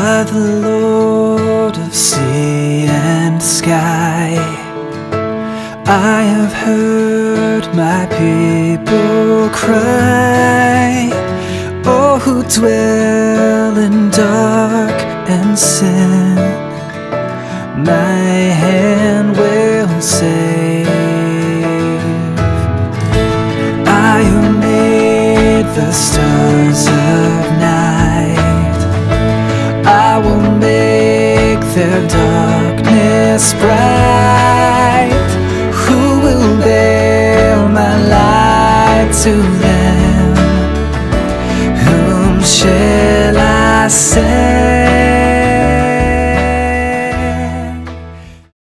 are the Lord of sea and sky. I have heard my people cry. Oh, who dwell in dark and sin, my hand will save. I who made the stars of night, I will make their darkness bright. Who will bear my light to them? Whom shall I send?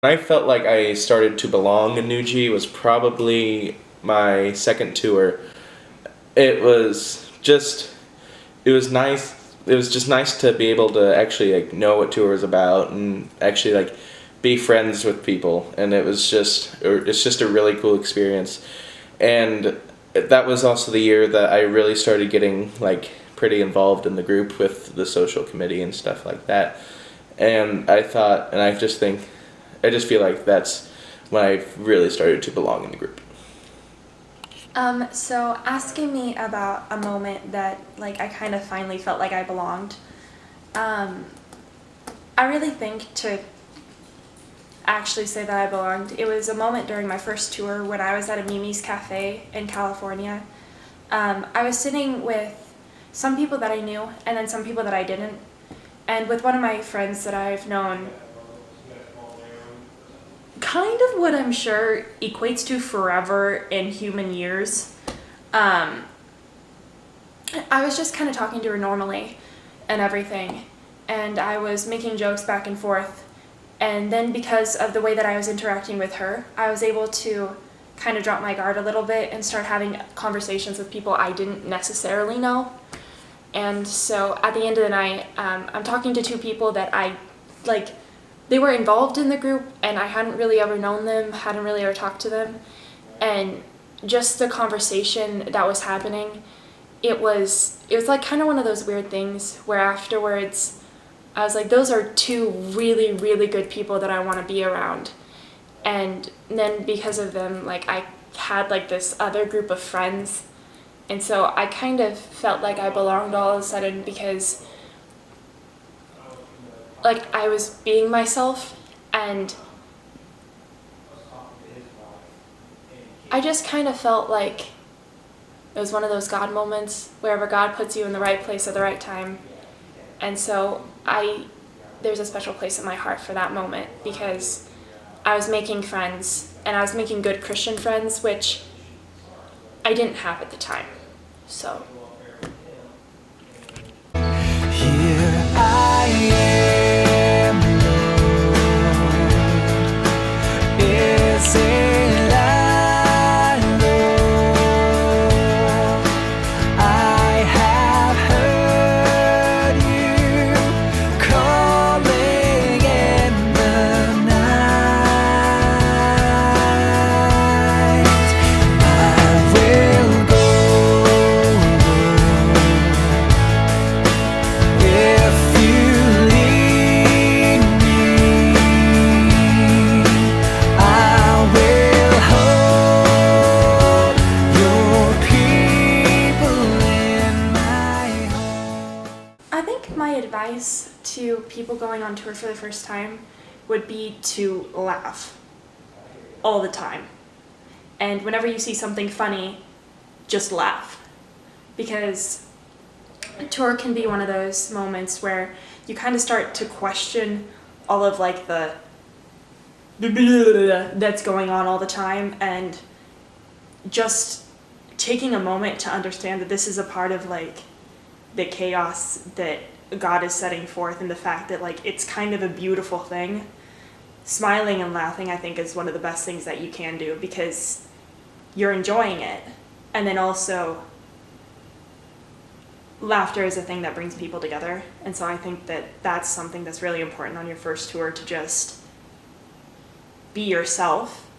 I felt like I started to belong in New G was probably my second tour. It was just nice. It was just nice to be able to actually know what tour was about and actually be friends with people, and it's just a really cool experience. And that was also the year that I really started getting pretty involved in the group with the social committee and stuff like that. And I just feel like that's when I really started to belong in the group. So asking me about a moment that I kind of finally felt like I belonged, I really think to actually say that I belonged, it was a moment during my first tour when I was at a Mimi's Cafe in California. I was sitting with some people that I knew and then some people that I didn't, and with one of my friends that I've known kind of what I'm sure equates to forever in human years. I was just kind of talking to her normally and everything, and I was making jokes back and forth, and then because of the way that I was interacting with her, I was able to kind of drop my guard a little bit and start having conversations with people I didn't necessarily know. And so at the end of the night, I'm talking to two people that they were involved in the group, and I hadn't really ever known them, hadn't really ever talked to them. And just the conversation that was happening, it was kind of one of those weird things where afterwards I was like, those are two really, really good people that I want to be around. And then because of them, I had this other group of friends. And so I kind of felt like I belonged all of a sudden because I was being myself, and I just kind of felt like it was one of those God moments, wherever God puts you in the right place at the right time. And so there's a special place in my heart for that moment because I was making friends, and I was making good Christian friends, which I didn't have at the time. So here I am, Lord. Is it I, Lord? I have heard you calling in the night. I will go if you lead me. I will hold your people in my home. I think my advice to people going on tour for the first time would be to laugh all the time. And whenever you see something funny, just laugh. Because tour can be one of those moments where you kind of start to question all of the that's going on all the time, and just taking a moment to understand that this is a part of the chaos that God is setting forth, and the fact that it's kind of a beautiful thing. Smiling and laughing, I think, is one of the best things that you can do because you're enjoying it. And then also laughter is a thing that brings people together, and so I think that that's something that's really important on your first tour, to just be yourself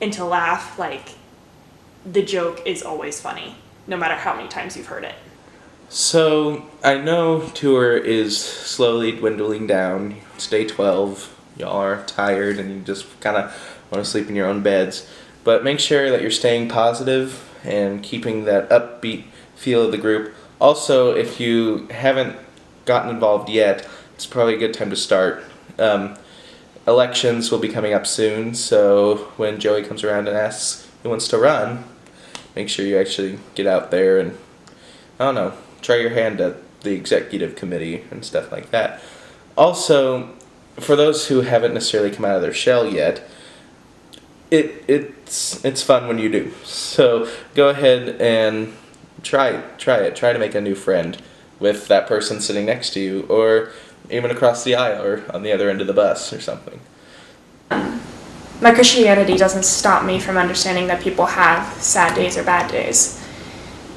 and to laugh. The joke is always funny, no matter how many times you've heard it. So I know tour is slowly dwindling down. It's day 12. Y'all are tired and you just kind of want to sleep in your own beds. But make sure that you're staying positive and keeping that upbeat feel of the group. Also, if you haven't gotten involved yet, it's probably a good time to start. Elections will be coming up soon, so when Joey comes around and asks who wants to run, make sure you actually get out there and, I don't know, try your hand at the executive committee and stuff like that. Also, for those who haven't necessarily come out of their shell yet, it's fun when you do. So go ahead and try it. Try to make a new friend with that person sitting next to you, or even across the aisle, or on the other end of the bus, or something. My Christianity doesn't stop me from understanding that people have sad days or bad days.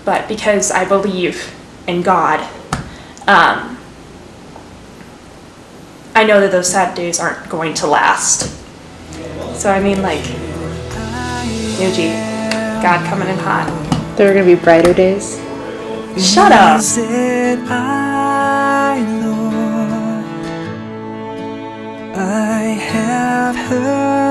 But because I believe in God, I know that those sad days aren't going to last. So I mean, like, Yuji, God coming in hot. There are going to be brighter days. Shut up! Said I, Lord, I have heard